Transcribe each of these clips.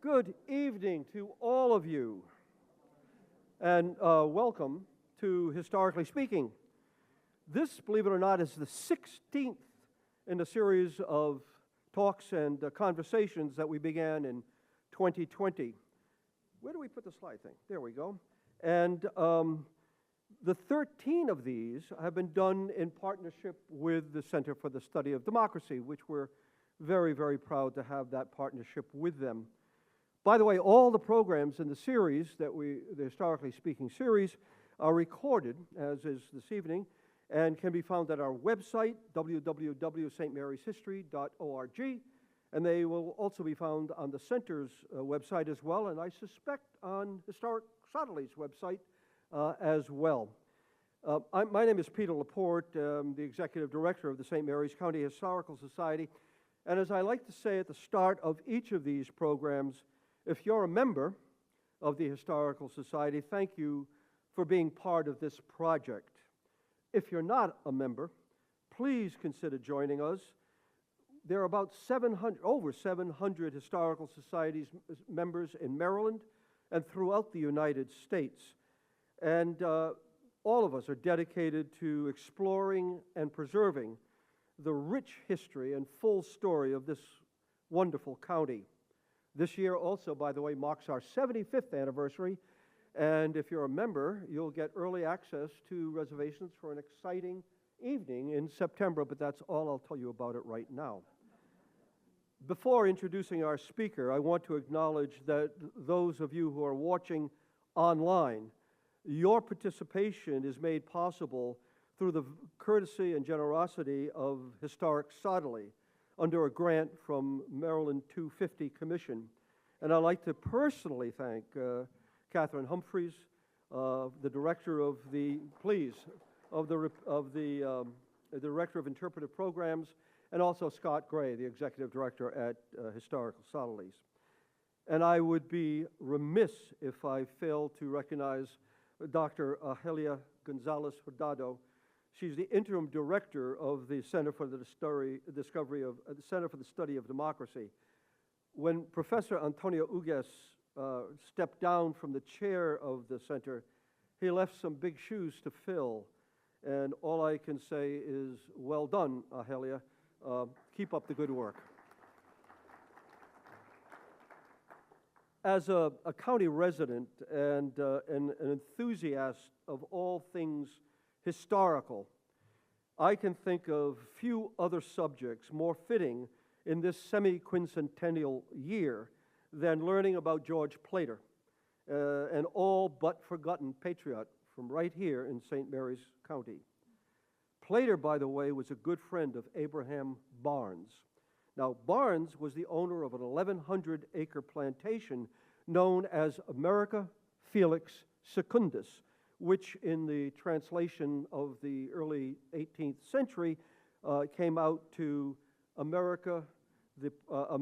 Good evening to all of you, and welcome to Historically Speaking. This, believe it or not, is the 16th in a series of talks and conversations that we began in 2020. Where do we put the slide thing? There we go. And the 13 of these have been done in partnership with the Center for the Study of Democracy, which we're very, very proud to have that partnership with them. By the way, all the programs in the series the Historically Speaking series, are recorded, as is this evening, and can be found at our website, www.stmaryshistory.org, and they will also be found on the Center's website as well, and I suspect on Historic Sotterley's website as well. My name is Peter Laporte, the Executive Director of the St. Mary's County Historical Society, and as I like to say at the start of each of these programs, if you're a member of the Historical Society, thank you for being part of this project. If you're not a member, please consider joining us. There are about over 700 Historical Societies members in Maryland and throughout the United States. And all of us are dedicated to exploring and preserving the rich history and full story of this wonderful county. This year also, by the way, marks our 75th anniversary, and if you're a member, you'll get early access to reservations for an exciting evening in September, but that's all I'll tell you about it right now. Before introducing our speaker, I want to acknowledge that those of you who are watching online, your participation is made possible through the courtesy and generosity of Historic Sotterley, under a grant from Maryland 250 Commission. And I'd like to personally thank Catherine Humphreys, the Director of the Director of Interpretive Programs, and also Scott Gray, the Executive Director at Historical Sotterley's. And I would be remiss if I failed to recognize Dr. Ahelia Gonzalez-Hurtado. She's the interim director of the Center for the Study of Democracy. When Professor Antonio Ugues stepped down from the chair of the center, he left some big shoes to fill. And all I can say is, well done, Ahelia. Keep up the good work. As a county resident and an enthusiast of all things historical, I can think of few other subjects more fitting in this semi-quincentennial year than learning about George Plater, an all but forgotten patriot from right here in St. Mary's County. Plater, by the way, was a good friend of Abraham Barnes. Now, Barnes was the owner of an 1,100-acre plantation known as America Felix Secundus, which in the translation of the early 18th century came out to America, I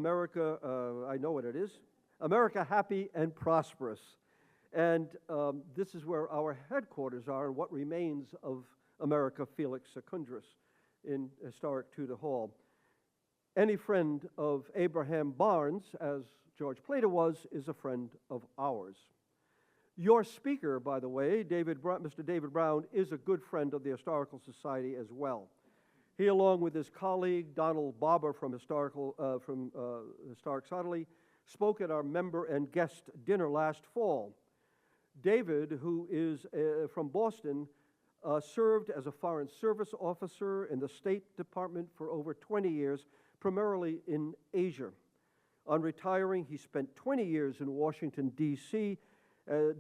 know what it is, America happy and prosperous. And this is where our headquarters are and what remains of America Felix Secundus in historic Tudor Hall. Any friend of Abraham Barnes, as George Plater was, is a friend of ours. Your speaker, by the way, Mr. David Brown, is a good friend of the Historical Society as well. He, along with his colleague, Donald Barber from Historic Sotterley, spoke at our member and guest dinner last fall. David, who is from Boston, served as a Foreign Service officer in the State Department for over 20 years, primarily in Asia. On retiring, he spent 20 years in Washington, D.C.,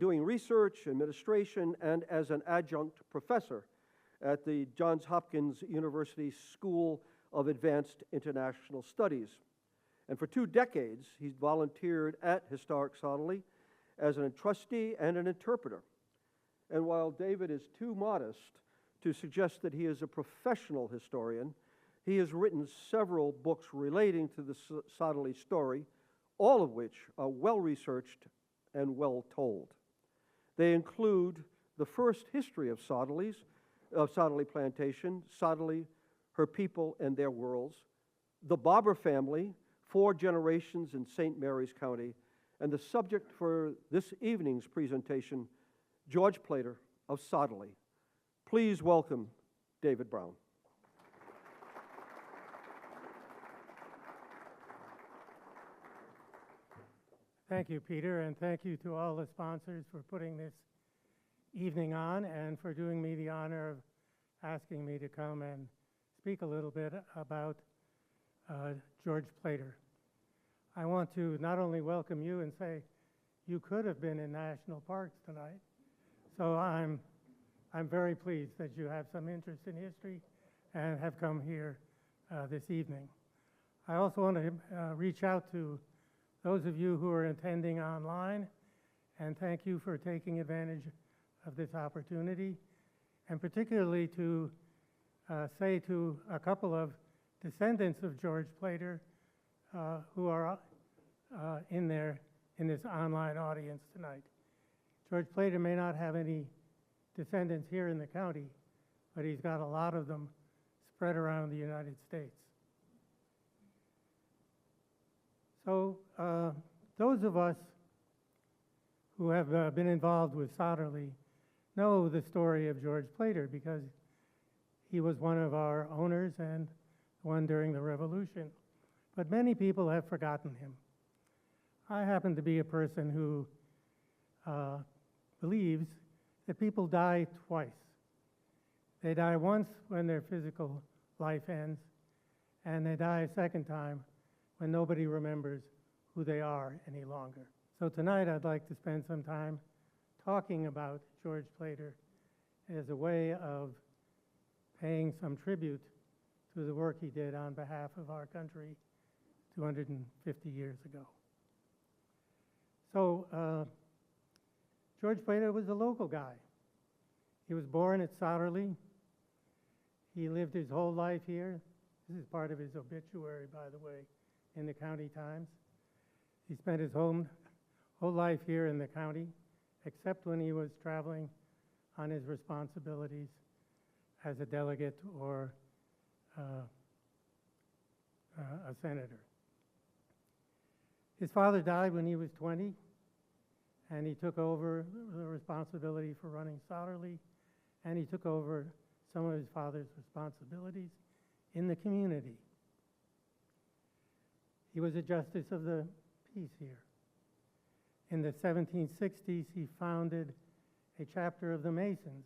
doing research, administration, and as an adjunct professor at the Johns Hopkins University School of Advanced International Studies. And for 2 decades, he's volunteered at Historic Sotterley as an trustee and an interpreter. And while David is too modest to suggest that he is a professional historian, he has written several books relating to the Sotterley story, all of which are well-researched and well told. They include the first history of Sotterley Plantation, Sotterley, her people, and their worlds, the Barber family, 4 generations in St. Mary's County, and the subject for this evening's presentation, George Plater of Sotterley. Please welcome David Brown. Thank you, Peter, and thank you to all the sponsors for putting this evening on and for doing me the honor of asking me to come and speak a little bit about George Plater. I want to not only welcome you and say you could have been in national parks tonight, so I'm very pleased that you have some interest in history and have come here this evening. I also want to reach out to those of you who are attending online, and thank you for taking advantage of this opportunity, and particularly to say to a couple of descendants of George Plater who are in this online audience tonight. George Plater may not have any descendants here in the county, but he's got a lot of them spread around the United States. So those of us who have been involved with Sotterley know the story of George Plater because he was one of our owners and one during the Revolution. But many people have forgotten him. I happen to be a person who believes that people die twice. They die once when their physical life ends, and they die a second time when nobody remembers who they are any longer. So tonight I'd like to spend some time talking about George Plater as a way of paying some tribute to the work he did on behalf of our country 250 years ago. So George Plater was a local guy. He was born at Sotterley. He lived his whole life here. This is part of his obituary, by the way, in the County Times. He spent his whole life here in the county, except when he was traveling on his responsibilities as a delegate or a senator. His father died when he was 20, and he took over the responsibility for running Sotterley, and he took over some of his father's responsibilities in the community. He was a justice of the peace here. In the 1760s, he founded a chapter of the Masons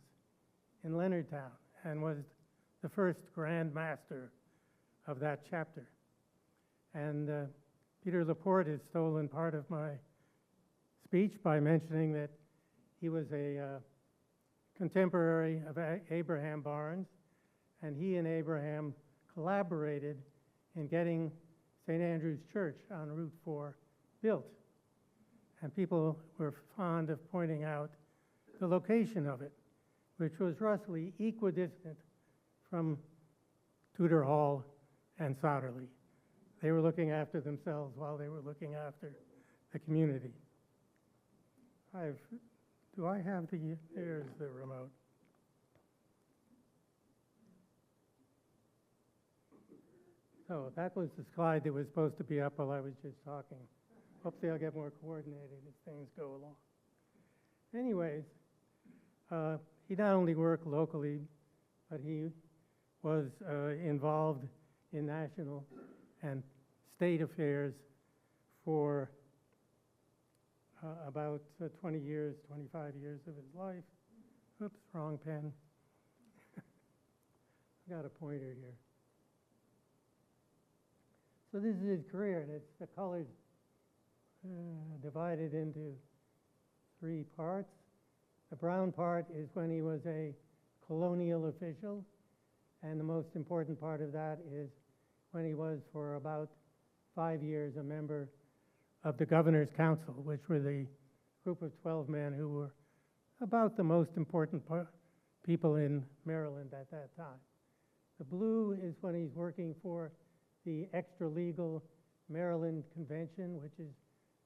in Leonardtown and was the first Grand Master of that chapter. And Peter Laporte has stolen part of my speech by mentioning that he was a contemporary of Abraham Barnes, and he and Abraham collaborated in getting St. Andrew's Church on Route 4 built. And people were fond of pointing out the location of it, which was roughly equidistant from Tudor Hall and Sotterley. They were looking after themselves while they were looking after the community. Do I have there's the remote. So that was the slide that was supposed to be up while I was just talking. Hopefully I'll get more coordinated as things go along. Anyways, he not only worked locally, but he was involved in national and state affairs for about 20 years, 25 years of his life. Oops, wrong pen. I got a pointer here. So this is his career, and it's the colors divided into three parts. The brown part is when he was a colonial official, and the most important part of that is when he was for about 5 years a member of the Governor's Council, which were the group of 12 men who were about the most important people in Maryland at that time. The blue is when he's working for the extra-legal Maryland Convention, which is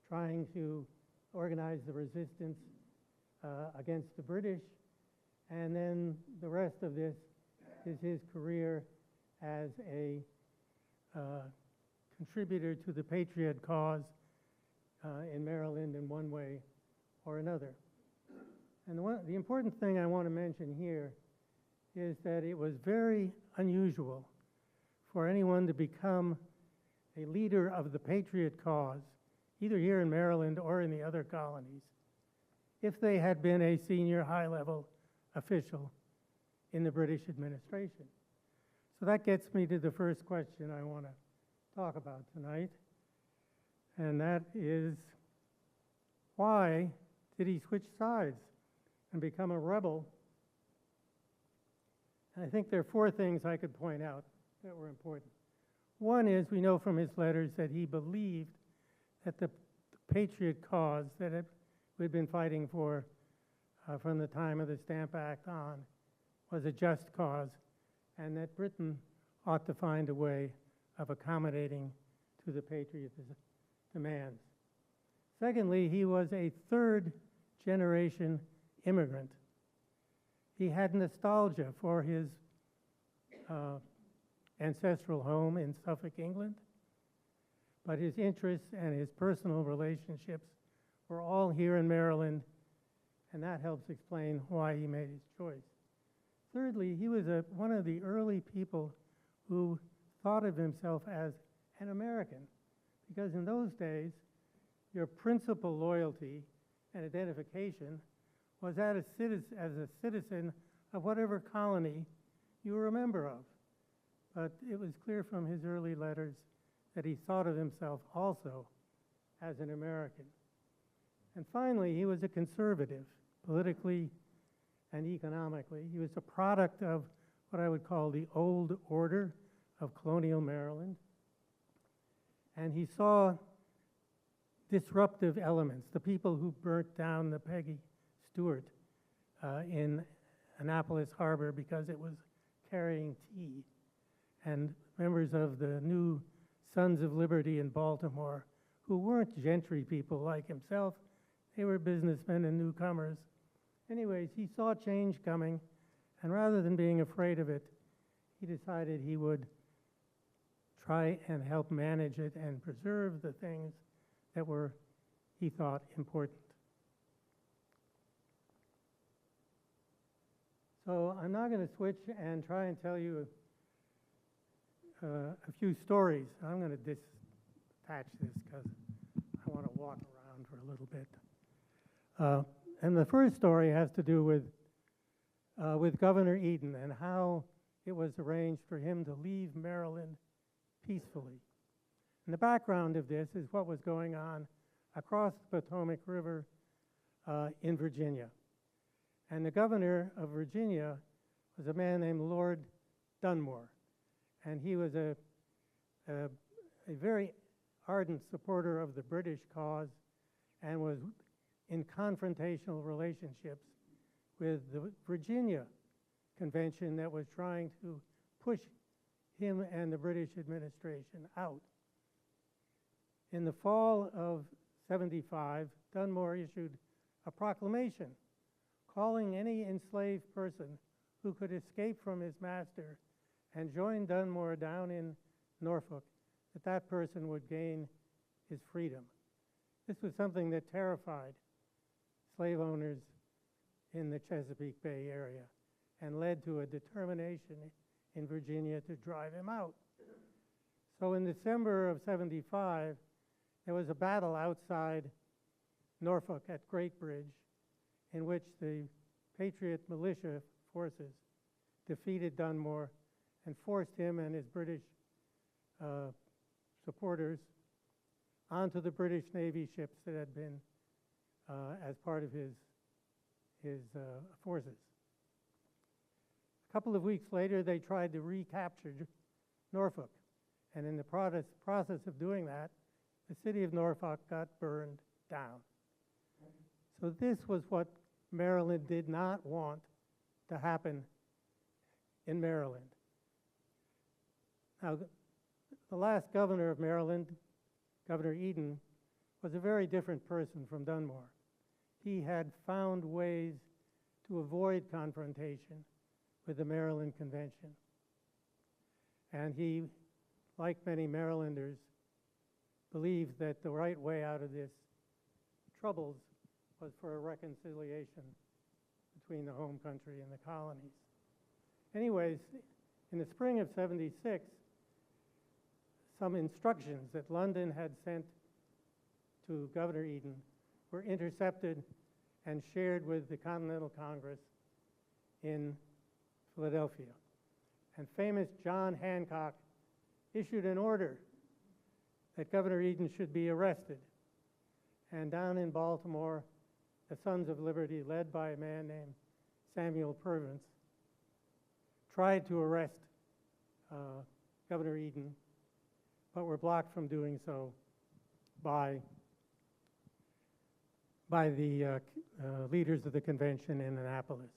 trying to organize the resistance against the British. And then the rest of this is his career as a contributor to the Patriot cause in Maryland in one way or another. And the important thing I want to mention here is that it was very unusual for anyone to become a leader of the Patriot cause, either here in Maryland or in the other colonies, if they had been a senior high-level official in the British administration. So that gets me to the first question I want to talk about tonight, and that is, why did he switch sides and become a rebel? And I think there are four things I could point out that were important. One is, we know from his letters that he believed that the Patriot cause that we'd been fighting for from the time of the Stamp Act on was a just cause, and that Britain ought to find a way of accommodating to the Patriot demands. Secondly, he was a third-generation immigrant. He had nostalgia for his ancestral home in Suffolk, England, but his interests and his personal relationships were all here in Maryland, and that helps explain why he made his choice. Thirdly, he was one of the early people who thought of himself as an American, because in those days, your principal loyalty and identification was as a citizen of whatever colony you were a member of. But it was clear from his early letters that he thought of himself also as an American. And finally, he was a conservative, politically and economically. He was a product of what I would call the old order of colonial Maryland. And he saw disruptive elements, the people who burnt down the Peggy Stewart in Annapolis Harbor because it was carrying tea, and members of the new Sons of Liberty in Baltimore who weren't gentry people like himself. They were businessmen and newcomers. Anyways, he saw change coming, and rather than being afraid of it, he decided he would try and help manage it and preserve the things that were, he thought, important. So I'm now going to switch and try and tell you a few stories. I'm going to detach this because I want to walk around for a little bit. And the first story has to do with Governor Eden and how it was arranged for him to leave Maryland peacefully. And the background of this is what was going on across the Potomac River in Virginia. And the governor of Virginia was a man named Lord Dunmore. And he was a very ardent supporter of the British cause and was in confrontational relationships with the Virginia Convention that was trying to push him and the British administration out. In the fall of '75, Dunmore issued a proclamation calling any enslaved person who could escape from his master and join Dunmore down in Norfolk, that person would gain his freedom. This was something that terrified slave owners in the Chesapeake Bay area and led to a determination in Virginia to drive him out. So in December of '75, there was a battle outside Norfolk at Great Bridge in which the Patriot militia forces defeated Dunmore and forced him and his British supporters onto the British Navy ships that had been as part of his forces. A couple of weeks later, they tried to recapture Norfolk, and in the process of doing that, the city of Norfolk got burned down. So this was what Maryland did not want to happen in Maryland. Now, the last governor of Maryland, Governor Eden, was a very different person from Dunmore. He had found ways to avoid confrontation with the Maryland Convention. And he, like many Marylanders, believed that the right way out of this troubles was for a reconciliation between the home country and the colonies. Anyways, in the spring of '76, some instructions that London had sent to Governor Eden were intercepted and shared with the Continental Congress in Philadelphia. And famous John Hancock issued an order that Governor Eden should be arrested. And down in Baltimore, the Sons of Liberty, led by a man named Samuel Purvis, tried to arrest Governor Eden, but were blocked from doing so by the leaders of the convention in Annapolis.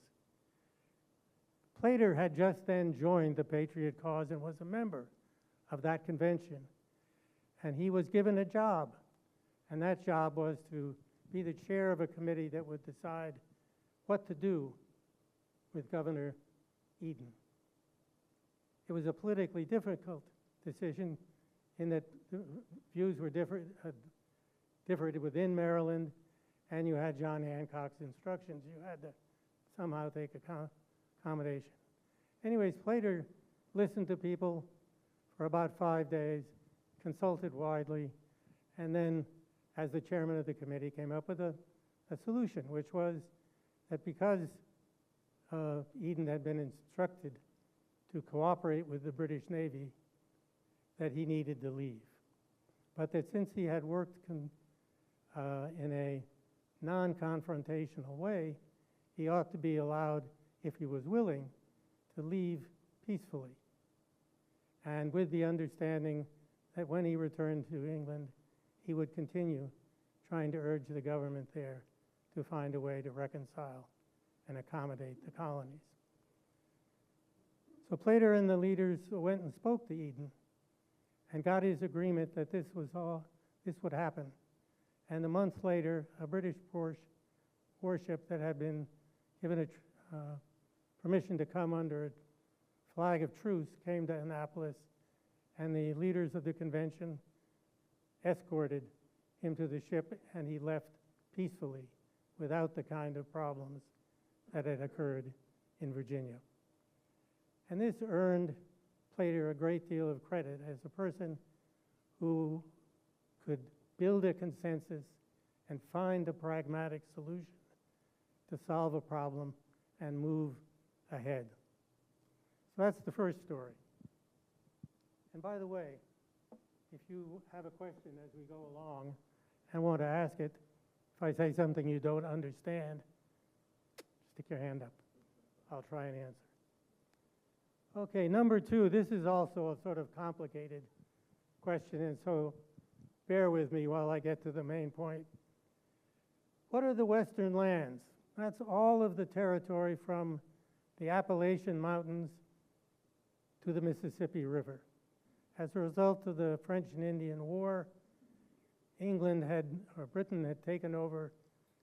Plater had just then joined the Patriot cause and was a member of that convention. And he was given a job, and that job was to be the chair of a committee that would decide what to do with Governor Eden. It was a politically difficult decision in that the views were differed within Maryland, and you had John Hancock's instructions. You had to somehow take accommodation. Anyways, Plater listened to people for about 5 days, consulted widely, and then, as the chairman of the committee, came up with a solution, which was that because Eden had been instructed to cooperate with the British Navy, that he needed to leave. But that since he had worked in a non-confrontational way, he ought to be allowed, if he was willing, to leave peacefully. And with the understanding that when he returned to England, he would continue trying to urge the government there to find a way to reconcile and accommodate the colonies. So Plater and the leaders went and spoke to Eden and got his agreement that this would happen. And a month later, a British warship that had been given permission to come under a flag of truce came to Annapolis, and the leaders of the convention escorted him to the ship, and he left peacefully without the kind of problems that had occurred in Virginia. And this earned Plater a great deal of credit as a person who could build a consensus and find a pragmatic solution to solve a problem and move ahead. So that's the first story. And by the way, if you have a question as we go along and want to ask it, if I say something you don't understand, stick your hand up. I'll try and answer. Okay, number two, this is also a sort of complicated question, and so bear with me while I get to the main point. What are the Western lands? That's all of the territory from the Appalachian Mountains to the Mississippi River. As a result of the French and Indian War, Britain had taken over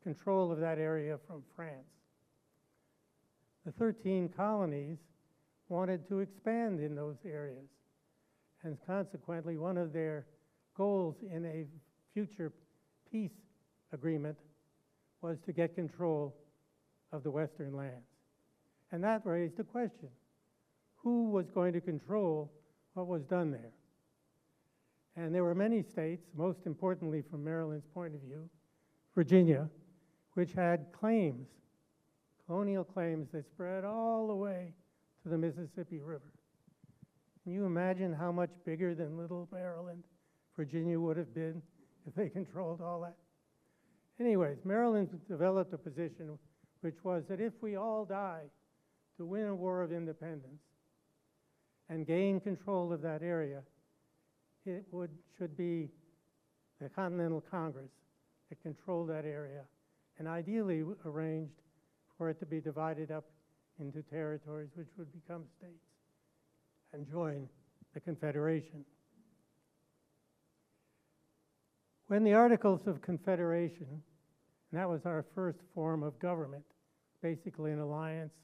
control of that area from France. The 13 colonies wanted to expand in those areas, and consequently one of their goals in a future peace agreement was to get control of the Western lands. And that raised a question: who was going to control what was done there? And there were many states, most importantly from Maryland's point of view, Virginia, which had claims, colonial claims that spread all the way to the Mississippi River. Can you imagine how much bigger than little Maryland Virginia would have been if they controlled all that? Anyways, Maryland developed a position which was that if we all die to win a war of independence and gain control of that area, it should be the Continental Congress that controlled that area, and ideally arranged for it to be divided up into territories which would become states and join the Confederation. When the Articles of Confederation, and that was our first form of government, basically an alliance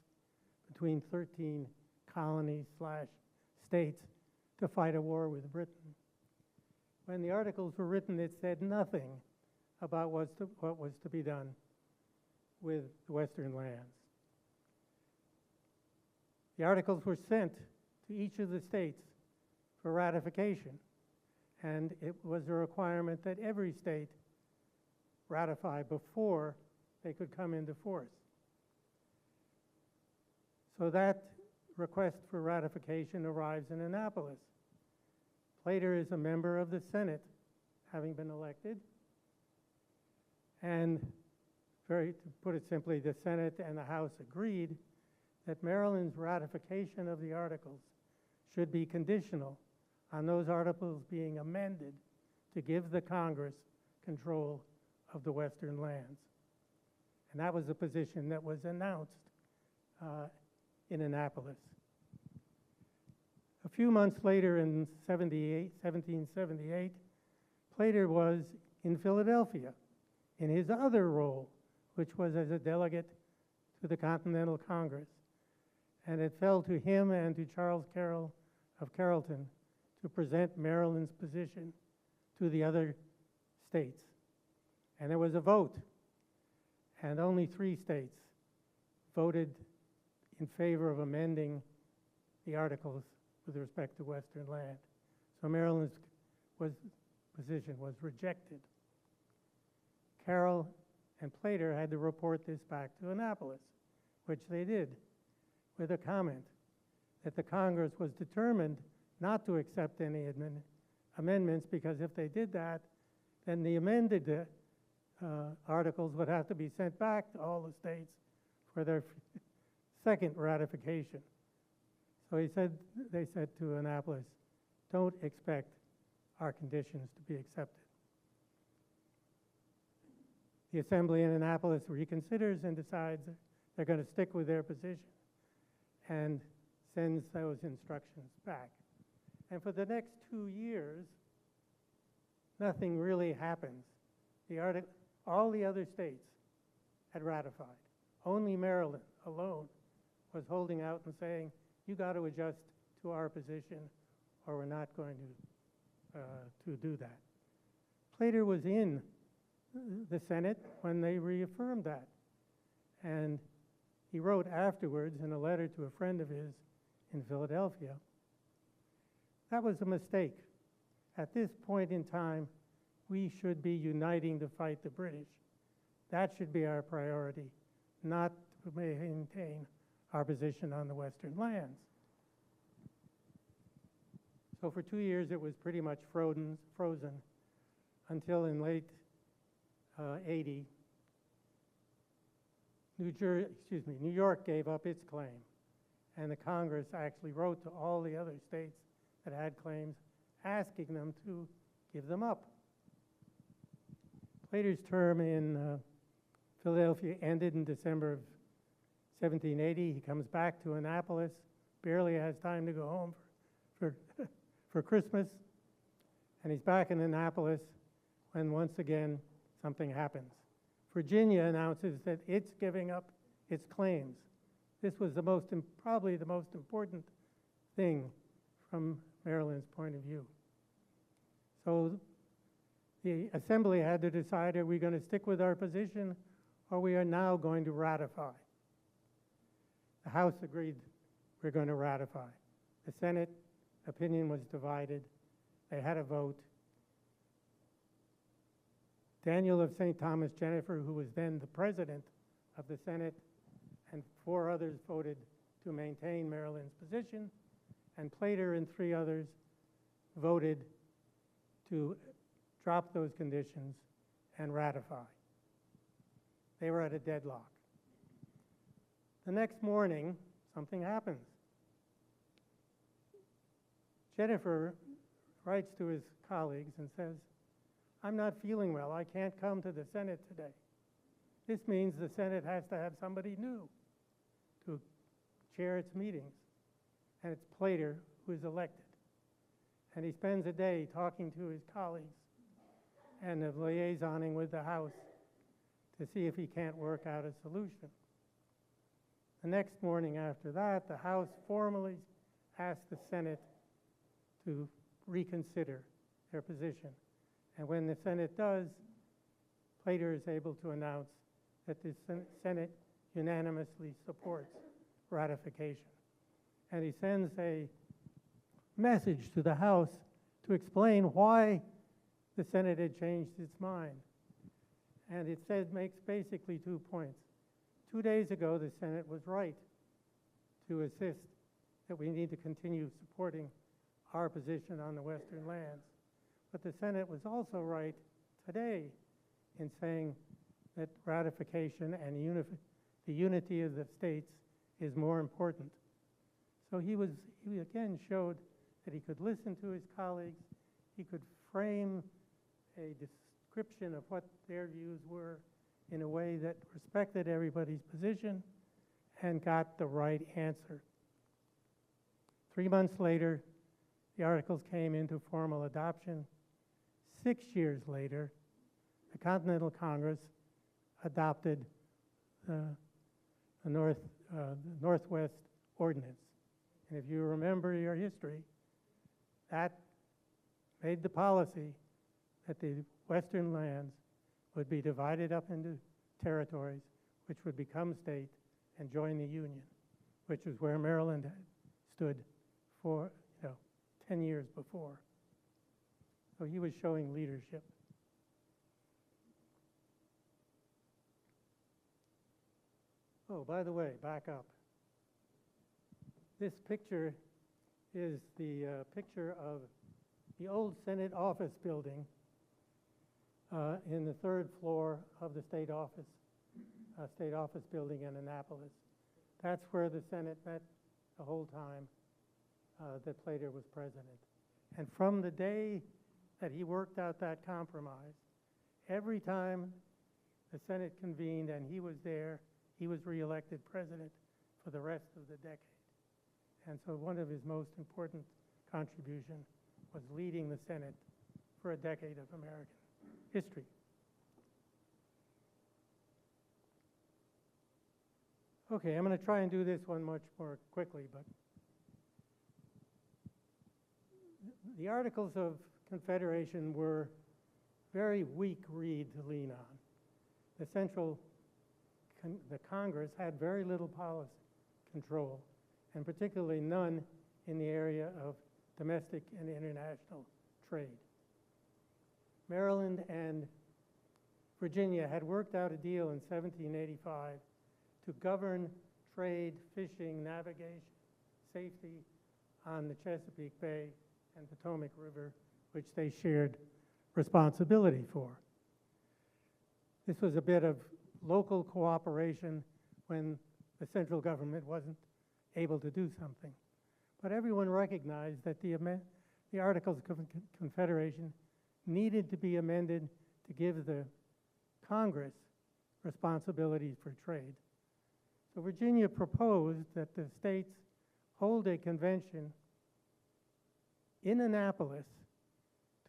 between 13 colonies/states to fight a war with Britain. When the Articles were written, it said nothing about what was to be done with the Western lands. The articles were sent to each of the states for ratification, and it was a requirement that every state ratify before they could come into force. So that request for ratification arrives in Annapolis. Plater is a member of the Senate, having been elected, and to put it simply, the Senate and the House agreed that Maryland's ratification of the articles should be conditional on those articles being amended to give the Congress control of the Western lands. And that was a position that was announced in Annapolis. A few months later in 1778, Plater was in Philadelphia in his other role, which was as a delegate to the Continental Congress. And it fell to him and to Charles Carroll of Carrollton to present Maryland's position to the other states. And there was a vote, and only 3 states voted in favor of amending the articles with respect to Western land. So Maryland's position was rejected. Carroll and Plater had to report this back to Annapolis, which they did, with a comment that the Congress was determined not to accept any amendments, because if they did that, then the amended articles would have to be sent back to all the states for their second ratification. So they said to Annapolis, don't expect our conditions to be accepted. The Assembly in Annapolis reconsiders and decides they're going to stick with their position and sends those instructions back. And for the next 2 years, nothing really happens. All the other states had ratified. Only Maryland alone was holding out and saying, you got to adjust to our position or we're not going to do that. Plater was in the Senate when they reaffirmed that. And he wrote afterwards in a letter to a friend of his in Philadelphia, that was a mistake. At this point in time, we should be uniting to fight the British. That should be our priority, not to maintain our position on the Western lands. So for 2 years, it was pretty much frozen until in late 80, New York gave up its claim, and the Congress actually wrote to all the other states that had claims, asking them to give them up. Plater's term in Philadelphia ended in December of 1780. He comes back to Annapolis, barely has time to go home for Christmas, and he's back in Annapolis when once again something happens. Virginia announces that it's giving up its claims. This was probably the most important thing from Maryland's point of view. So the Assembly had to decide, are we going to stick with our position, or we are now going to ratify? The House agreed we're going to ratify. The Senate opinion was divided. They had a vote. Daniel of St. Thomas Jenifer, who was then the president of the Senate, and 4 others voted to maintain Maryland's position, and Plater and 3 others voted to drop those conditions and ratify. They were at a deadlock. The next morning, something happens. Jenifer writes to his colleagues and says, I'm not feeling well. I can't come to the Senate today. This means the Senate has to have somebody new to chair its meetings. And it's Plater who is elected. And he spends a day talking to his colleagues and liaisoning with the House to see if he can't work out a solution. The next morning after that, the House formally asked the Senate to reconsider their position. And when the Senate does, Plater is able to announce that the Senate unanimously supports ratification. And he sends a message to the House to explain why the Senate had changed its mind. And it makes basically 2 points. 2 days ago, the Senate was right to insist that we need to continue supporting our position on the Western lands. But the Senate was also right today in saying that ratification and the unity of the states is more important. So he again showed that he could listen to his colleagues, he could frame a description of what their views were in a way that respected everybody's position and got the right answer. 3 months later, the articles came into formal adoption. 6 years later, the Continental Congress adopted the Northwest Ordinance. And if you remember your history, that made the policy that the Western lands would be divided up into territories, which would become state and join the Union, which is where Maryland had stood for 10 years before. So he was showing leadership. Oh, by the way, back up. This picture is the picture of the old Senate office building in the 3rd floor of the state office building in Annapolis. That's where the Senate met the whole time that Plater was president. And from the day that he worked out that compromise, every time the Senate convened and he was there, he was reelected president for the rest of the decade. And so one of his most important contributions was leading the Senate for a decade of American history. Okay, I'm going to try and do this one much more quickly, but the Articles of Confederation were very weak read to lean on. The Congress had very little policy control, and particularly none in the area of domestic and international trade. Maryland and Virginia had worked out a deal in 1785 to govern trade, fishing, navigation, safety on the Chesapeake Bay and Potomac River, which they shared responsibility for. This was a bit of local cooperation when the central government wasn't able to do something. But everyone recognized that the Articles of Confederation needed to be amended to give the Congress responsibility for trade. So Virginia proposed that the states hold a convention in Annapolis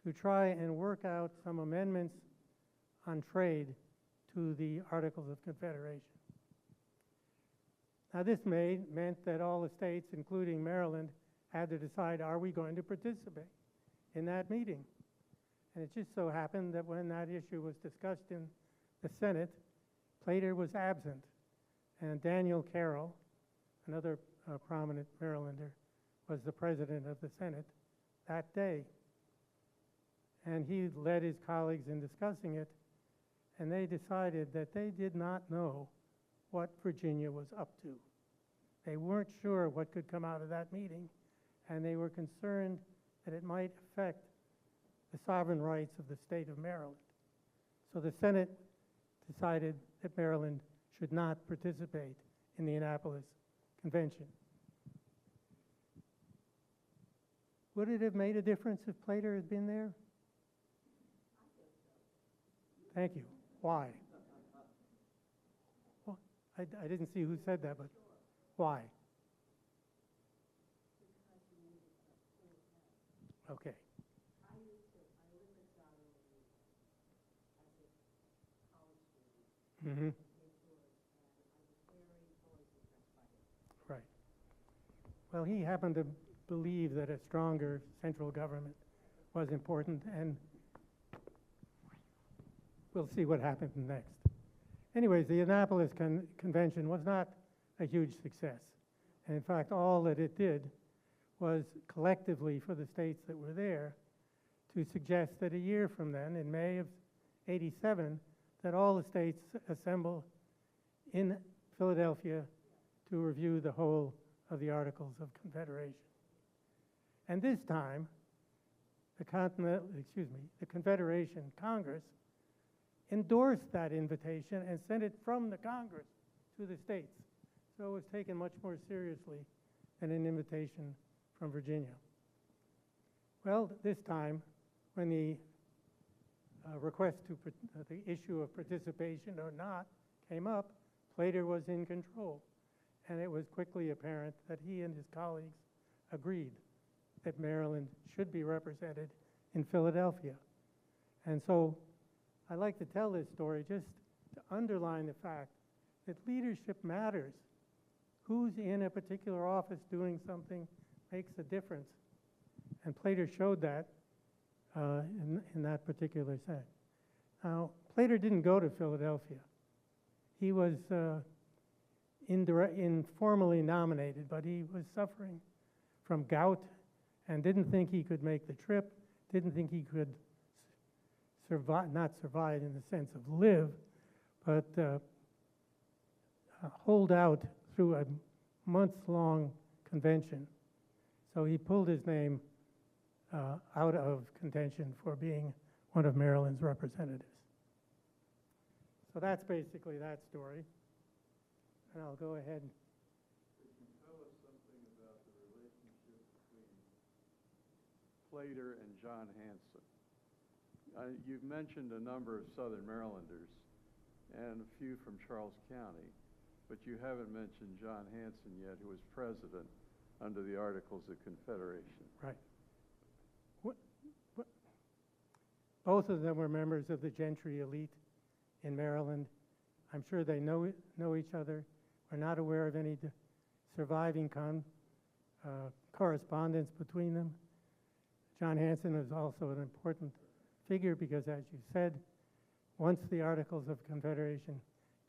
to try and work out some amendments on trade to the Articles of Confederation. Now this meant that all the states, including Maryland, had to decide, are we going to participate in that meeting? And it just so happened that when that issue was discussed in the Senate, Plater was absent, and Daniel Carroll, another prominent Marylander, was the president of the Senate that day. And he led his colleagues in discussing it, and they decided that they did not know what Virginia was up to. They weren't sure what could come out of that meeting, and they were concerned that it might affect the sovereign rights of the state of Maryland. So the Senate decided that Maryland should not participate in the Annapolis Convention. Would it have made a difference if Plater had been there? Thank you. Why? Well, I didn't see who said that, but why? Okay. Mm-hmm. Right. Well, he happened to believe that a stronger central government was important, and we'll see what happens next. Anyways, the Annapolis Convention was not a huge success. And in fact, all that it did was collectively for the states that were there to suggest that a year from then, in May of '87, that all the states assemble in Philadelphia to review the whole of the Articles of Confederation. And this time, the Confederation Congress endorsed that invitation and sent it from the Congress to the states. So it was taken much more seriously than an invitation from Virginia. Well, this time, when the request to the issue of participation or not came up, Plater was in control. And it was quickly apparent that he and his colleagues agreed that Maryland should be represented in Philadelphia. And so I like to tell this story just to underline the fact that leadership matters. Who's in a particular office doing something makes a difference. And Plater showed that in that particular set. Now, Plater didn't go to Philadelphia. He was informally nominated, but he was suffering from gout and didn't think he could make the trip, didn't think he could survive, not survive in the sense of live, but hold out through a months-long convention. So he pulled his name out of contention for being one of Maryland's representatives. So that's basically that story. And I'll go ahead. Could you tell us something about the relationship between Plater and John Hanson? You've mentioned a number of Southern Marylanders and a few from Charles County, but you haven't mentioned John Hanson yet, who was president under the Articles of Confederation. Right. Both of them were members of the gentry elite in Maryland. I'm sure they know each other. We're not aware of any surviving correspondence between them. John Hanson is also an important figure because, as you said, once the Articles of Confederation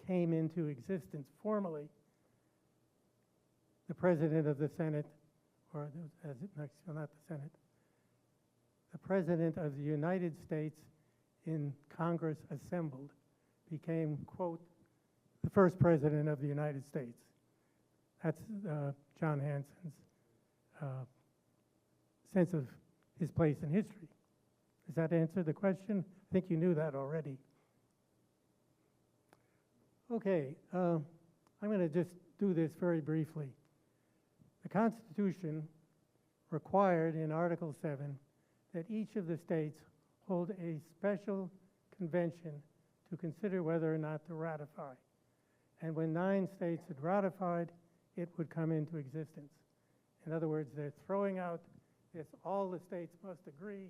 came into existence formally, the President of the Senate, or not the Senate, the President of the United States in Congress assembled became, quote, the first President of the United States. That's John Hanson's sense of his place in history. Does that answer the question? I think you knew that already. Okay, I'm going to just do this very briefly. The Constitution required in Article 7 that each of the states hold a special convention to consider whether or not to ratify. And when 9 states had ratified, it would come into existence. In other words, they're throwing out this all the states must agree,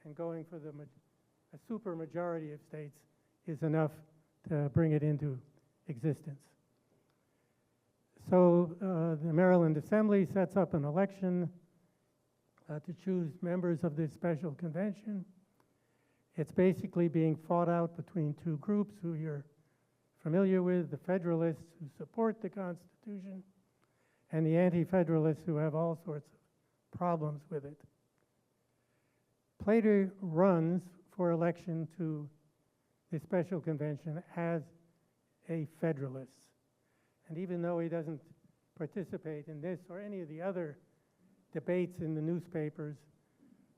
and going for a super majority of states is enough to bring it into existence. So the Maryland Assembly sets up an election to choose members of this special convention. It's basically being fought out between 2 groups who you're familiar with, the Federalists who support the Constitution, and the Anti-Federalists who have all sorts of problems with it. Plater runs for election to the special convention as a Federalist. And even though he doesn't participate in this or any of the other debates in the newspapers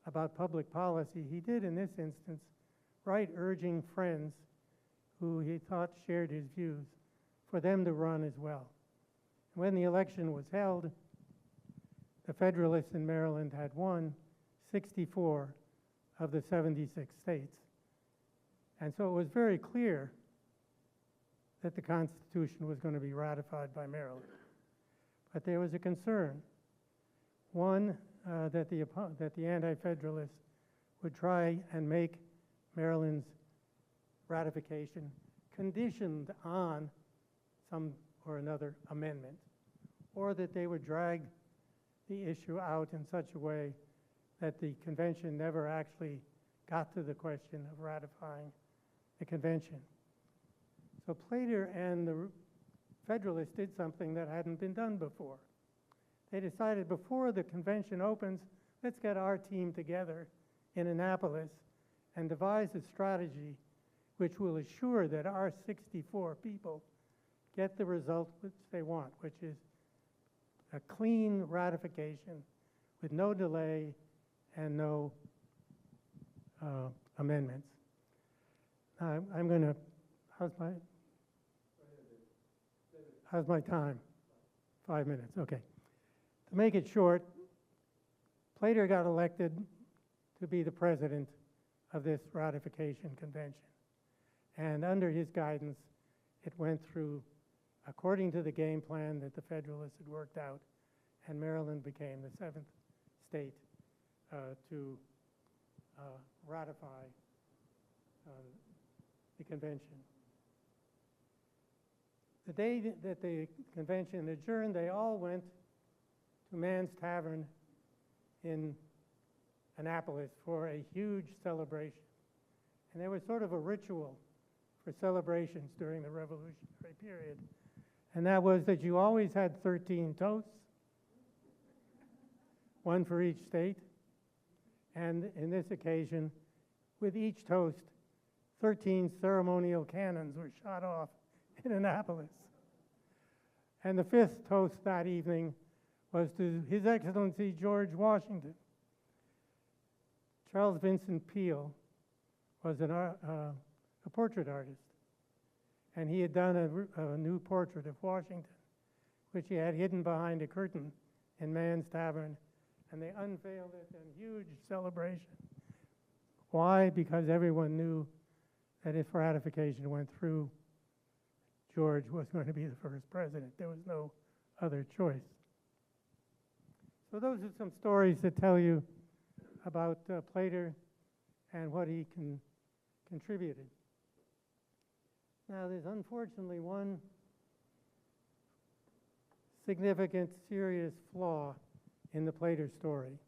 about public policy, he did in this instance write urging friends who he thought shared his views for them to run as well. When the election was held, the Federalists in Maryland had won 64 of the 76 states. And so it was very clear that the Constitution was going to be ratified by Maryland. But there was a concern. One, that the Anti-Federalists would try and make Maryland's ratification conditioned on some or another amendment, or that they would drag the issue out in such a way that the convention never actually got to the question of ratifying the convention. So Plater and the Federalists did something that hadn't been done before. They decided before the convention opens, let's get our team together in Annapolis and devise a strategy which will assure that our 64 people get the result which they want, which is a clean ratification with no delay and no amendments. I'm going to, how's my time? 5 minutes, okay. To make it short, Plater got elected to be the president of this ratification convention. And under his guidance, it went through according to the game plan that the Federalists had worked out, and Maryland became the 7th state to ratify the convention. The day that the convention adjourned, they all went to Mann's Tavern in Annapolis for a huge celebration. And there was sort of a ritual for celebrations during the Revolutionary period. And that was that you always had 13 toasts, one for each state. And in this occasion, with each toast, 13 ceremonial cannons were shot off in Annapolis. And the 5th toast that evening was to His Excellency George Washington. Charles Vincent Peale was a portrait artist, and he had done a new portrait of Washington, which he had hidden behind a curtain in Mann's Tavern, and they unveiled it in huge celebration. Why? Because everyone knew that if ratification went through, George was going to be the first president. There was no other choice. So those are some stories that tell you about Plater and what he contributed. Now, there's unfortunately one significant, serious flaw in the Plater story,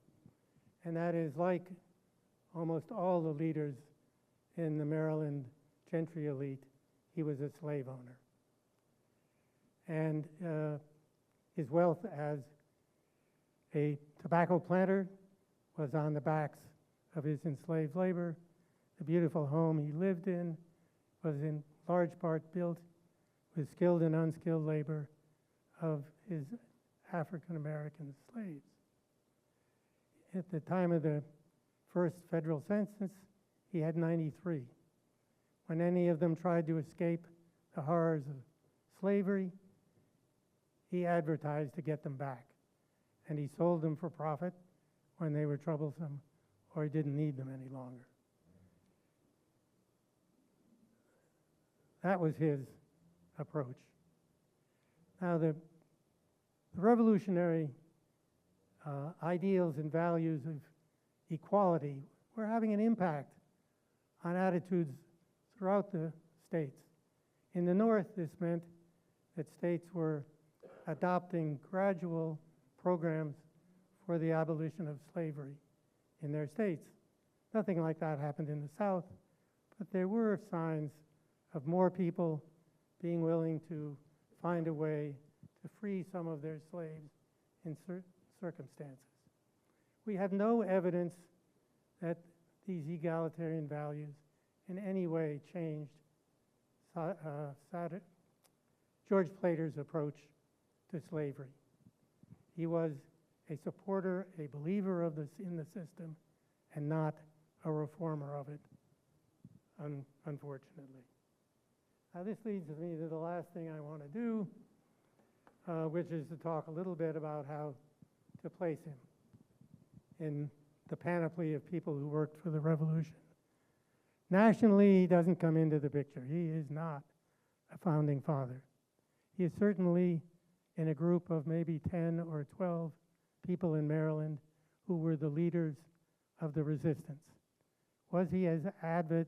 and that is, like almost all the leaders in the Maryland gentry elite, he was a slave owner. And his wealth as a tobacco planter was on the backs of his enslaved labor. The beautiful home he lived in was in large part built with skilled and unskilled labor of his African-American slaves. At the time of the first federal census, he had 93. When any of them tried to escape the horrors of slavery, he advertised to get them back. And he sold them for profit when they were troublesome or he didn't need them any longer. That was his approach. Now, the revolutionary ideals and values of equality were having an impact on attitudes throughout the states. In the North, this meant that states were adopting gradual programs for the abolition of slavery in their states. Nothing like that happened in the South, but there were signs of more people being willing to find a way to free some of their slaves in certain circumstances. We have no evidence that these egalitarian values in any way changed George Plater's approach to slavery. He was a supporter, a believer of in the system, and not a reformer of it, unfortunately. Now, this leads me to the last thing I want to do, which is to talk a little bit about how to place him in the panoply of people who worked for the revolution. Nationally, he doesn't come into the picture. He is not a founding father. He is certainly in a group of maybe 10 or 12 people in Maryland who were the leaders of the resistance. Was he as avid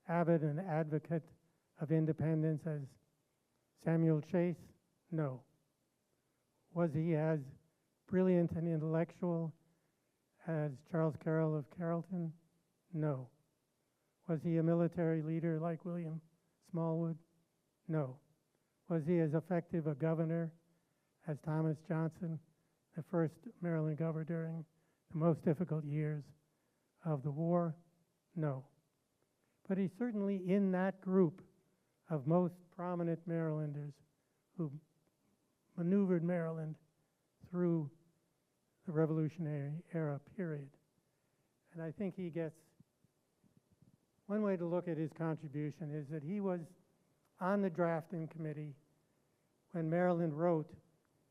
an advocate of independence as Samuel Chase? No. Was he as brilliant and intellectual as Charles Carroll of Carrollton? No. Was he a military leader like William Smallwood? No. Was he as effective a governor as Thomas Johnson, the first Maryland governor during the most difficult years of the war? No. But he's certainly in that group of most prominent Marylanders who maneuvered Maryland through the Revolutionary era period. And I think he gets, one way to look at his contribution is that he was on the drafting committee when Maryland wrote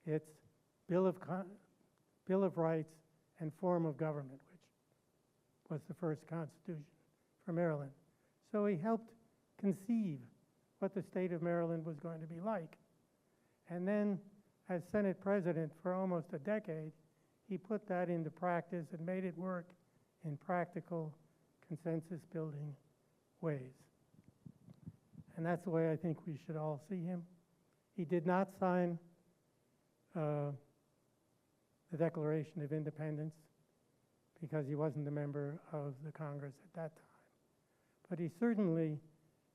its Bill of Rights and form of government, which was the first constitution for Maryland. So he helped conceive what the state of Maryland was going to be like. And then, as Senate president for almost a decade, he put that into practice and made it work in practical, consensus-building ways. And that's the way I think we should all see him. He did not sign the Declaration of Independence because he wasn't a member of the Congress at that time. But he certainly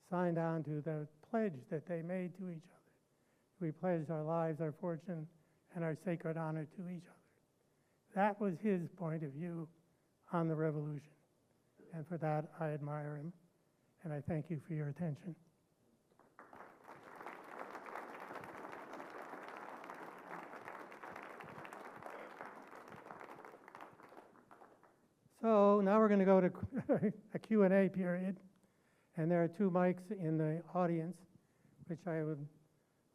signed on to the pledge that they made to each other. We pledged our lives, our fortune, and our sacred honor to each other. That was his point of view on the revolution. And for that, I admire him, and I thank you for your attention. So now we're going to go to a Q&A period, and there are two mics in the audience, which I would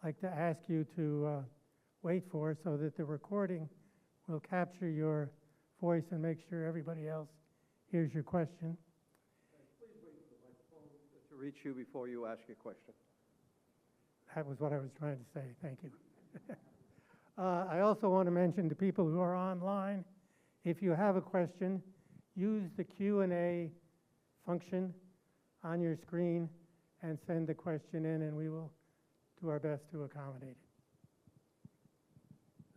like to ask you to wait for so that the recording will capture your voice and make sure everybody else hears your question. Please wait for the microphone to reach you before you ask a question. That was what I was trying to say. Thank you. I also want to mention to people who are online, if you have a question, use the Q&A function on your screen and send the question in, and we will do our best to accommodate it.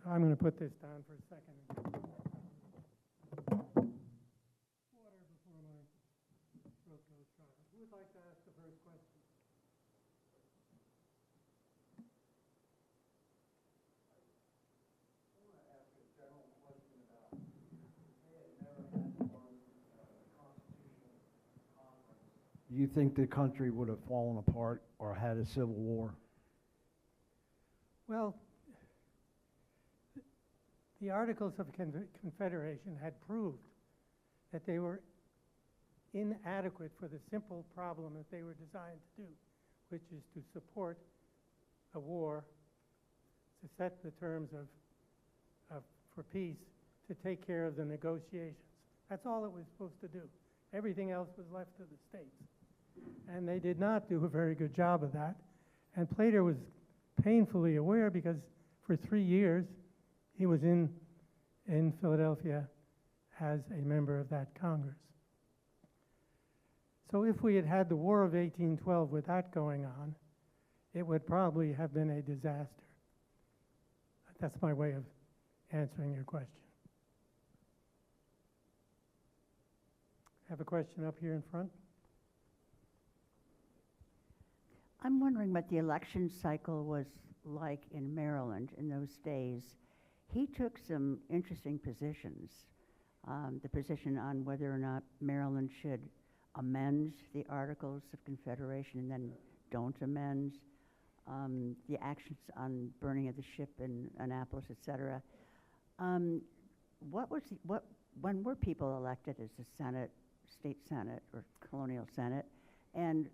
So I'm going to put this down for a second. Water before my throat goes dry. Who would like to ask the first question? Do you think the country would have fallen apart or had a civil war? Well, the Articles of Confederation had proved that they were inadequate for the simple problem that they were designed to do, which is to support a war, to set the terms for peace, to take care of the negotiations. That's all it was supposed to do. Everything else was left to the states. And they did not do a very good job of that. And Plater was painfully aware because for 3 years he was in Philadelphia as a member of that Congress. So if we had had the War of 1812 with that going on, it would probably have been a disaster. That's my way of answering your question. Have a question up here in front? I'm wondering what the election cycle was like in Maryland in those days. He took some interesting positions. The position on whether or not Maryland should amend the Articles of Confederation and then don't amend, the actions on burning of the ship in Annapolis, etc. When were people elected as the Senate, state Senate or colonial Senate, and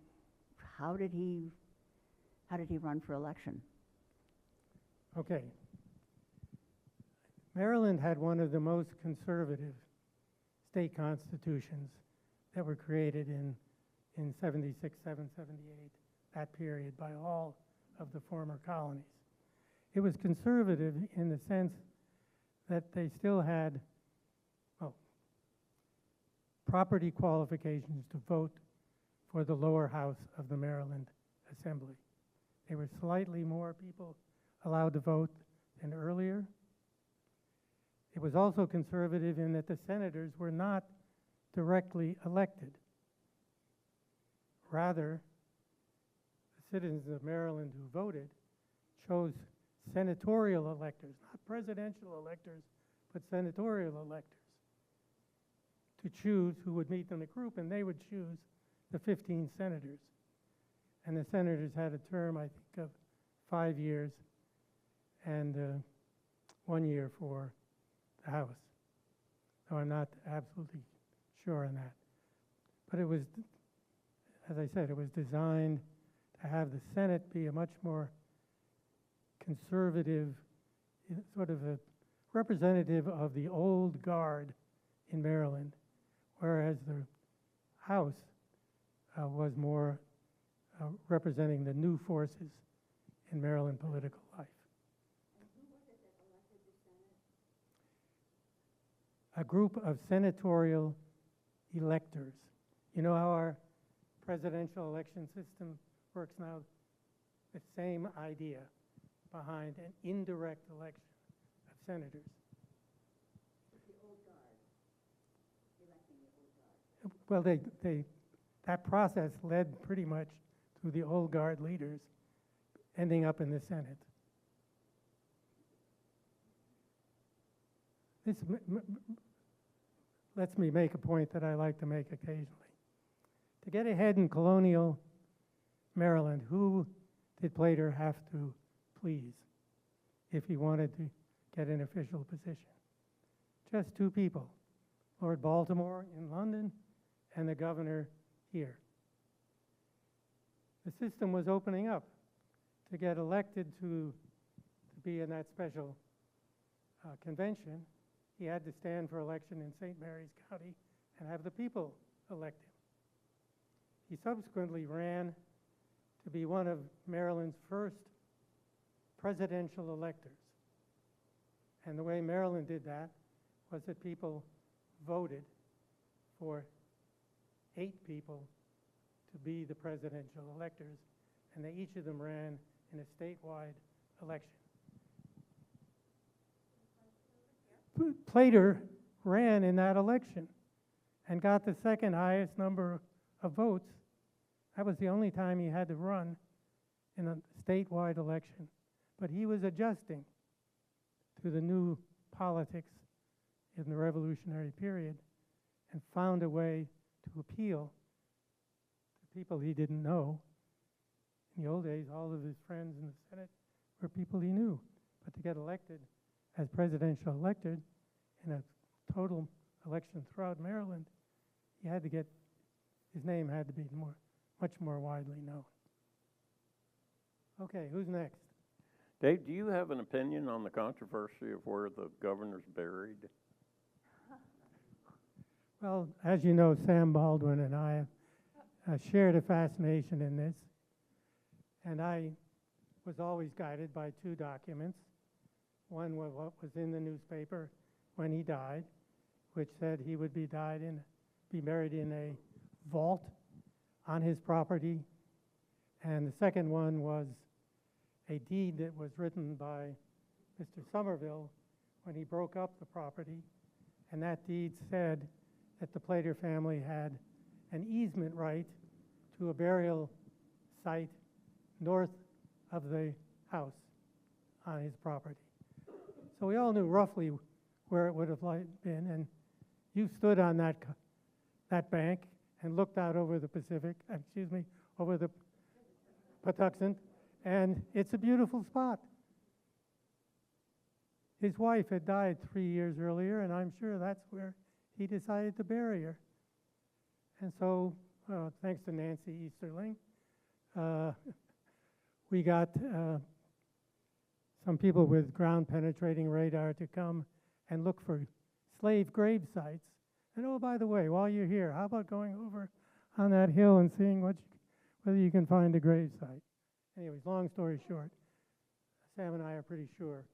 how did he run for election? Okay. Maryland had one of the most conservative state constitutions that were created in 76, 7, 78, that period by all of the former colonies. It was conservative in the sense that they still had property qualifications to vote for the lower house of the Maryland Assembly. There were slightly more people allowed to vote than earlier. It was also conservative in that the senators were not directly elected. Rather, the citizens of Maryland who voted chose senatorial electors, not presidential electors, but senatorial electors, to choose who would meet in the group, and they would choose the 15 senators. And the senators had a term, I think, of 5 years and 1 year for the House. So I'm not absolutely sure on that. But it was, as I said, it was designed to have the Senate be a much more conservative, sort of a representative of the old guard in Maryland, whereas the House was more representing the new forces in Maryland political life. A group of senatorial electors. You know how our presidential election system works now? The same idea behind an indirect election of senators. The old guard, electing the old guard. Well, that process led pretty much to the old guard leaders ending up in the Senate. This lets me make a point that I like to make occasionally. To get ahead in colonial Maryland, who did Plater have to please if he wanted to get an official position? Just two people, Lord Baltimore in London and the governor here. The system was opening up to get elected to be in that special convention. He had to stand for election in St. Mary's County and have the people elect him. He subsequently ran to be one of Maryland's first presidential electors. And the way Maryland did that was that people voted for 8 people to be the presidential electors, and they each of them ran in a statewide election. Plater ran in that election and got the second highest number of votes. That was the only time he had to run in a statewide election. But he was adjusting to the new politics in the Revolutionary period and found a way to appeal to people he didn't know. In the old days, all of his friends in the Senate were people he knew. But to get elected as presidential elected in a total election throughout Maryland, he had to get, his name had to be much more widely known. Okay, who's next? Dave, do you have an opinion on the controversy of where the governor's buried? Well, as you know, Sam Baldwin and I shared a fascination in this, and I was always guided by 2 documents. One was what was in the newspaper when he died, which said he would be buried in a vault on his property, and the second one was a deed that was written by Mr. Somerville when he broke up the property, and that deed said that the Plater family had an easement right to a burial site north of the house on his property. So we all knew roughly where it would have been, and you stood on that bank and looked out over the over the Patuxent, and it's a beautiful spot. His wife had died 3 years earlier, and I'm sure that's where he decided to bury her. And so, thanks to Nancy Easterling, we got some people with ground-penetrating radar to come and look for slave grave sites. And oh, by the way, while you're here, how about going over on that hill and seeing whether you can find a grave site? Anyways, long story short, Sam and I are pretty sure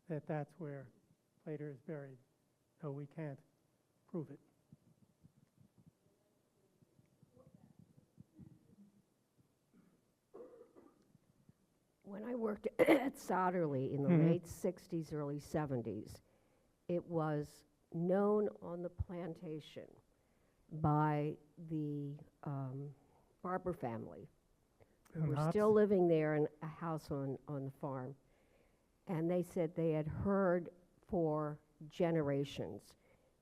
that that's where Plater is buried, though we can't prove it. When I worked at Sotterley in the late 60s, early 70s, it was known on the plantation by the Barber family who And were hops? still living there in a house on the farm. And they said they had heard for generations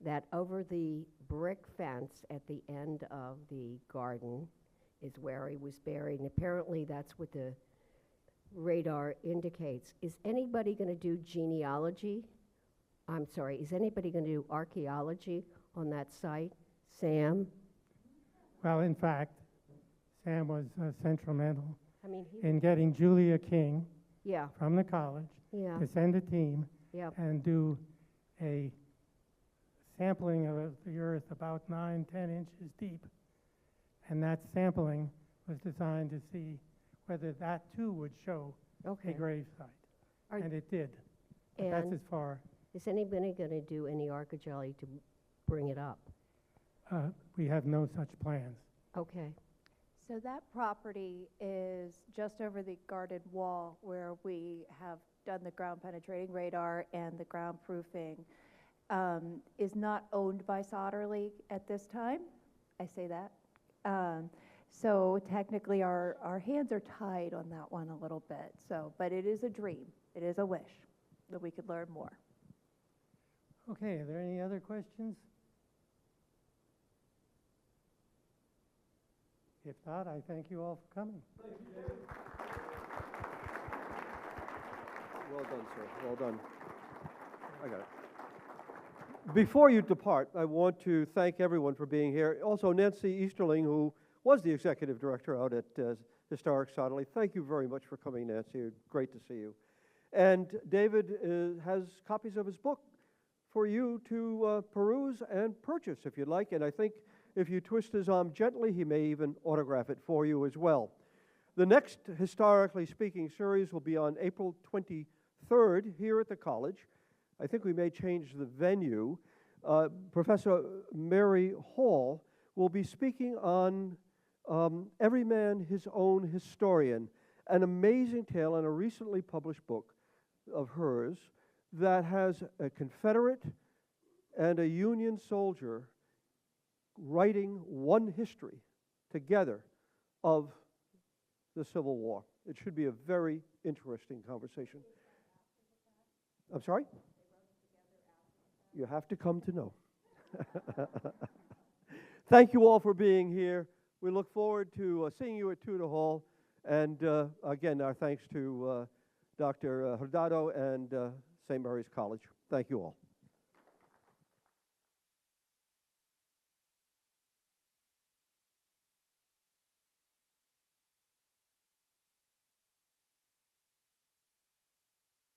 that over the brick fence at the end of the garden is where he was buried. And apparently that's what the radar indicates. Is anybody going to do genealogy? I'm sorry, is anybody going to do archaeology on that site? Sam? Well, in fact, Sam was central I mean, he, in getting Julia King yeah, from the college yeah, to send a team yeah. and do a sampling of the earth about 9, 10 inches deep. And that sampling was designed to see whether that too would show Okay. a grave site. Are- And it did. But that's And as far. is anybody going to do any archaeology to bring it up? We have no such plans. Okay. So that property is just over the guarded wall where we have done the ground penetrating radar and the ground proofing. Is not owned by Sotterley at this time. I say that. So technically our hands are tied on that one a little bit. So, but it is a dream. It is a wish that we could learn more. Okay, are there any other questions? If not, I thank you all for coming. Well done, sir. Well done. I got it. Before you depart, I want to thank everyone for being here. Also, Nancy Easterling, who was the executive director out at Historic Sotterley. Thank you very much for coming, Nancy. Great to see you. And David has copies of his book for you to peruse and purchase if you'd like. And I think if you twist his arm gently, he may even autograph it for you as well. The next Historically Speaking series will be on April 23rd here at the college. I think we may change the venue. Professor Mary Hall will be speaking on Every Man His Own Historian, an amazing tale in a recently published book of hers that has a Confederate and a Union soldier writing one history together of the Civil War. It should be a very interesting conversation. I'm sorry? You have to come to know. Thank you all for being here. We look forward to seeing you at Tudor Hall. And again, our thanks to Dr. Hurtado and St. Mary's College. Thank you all.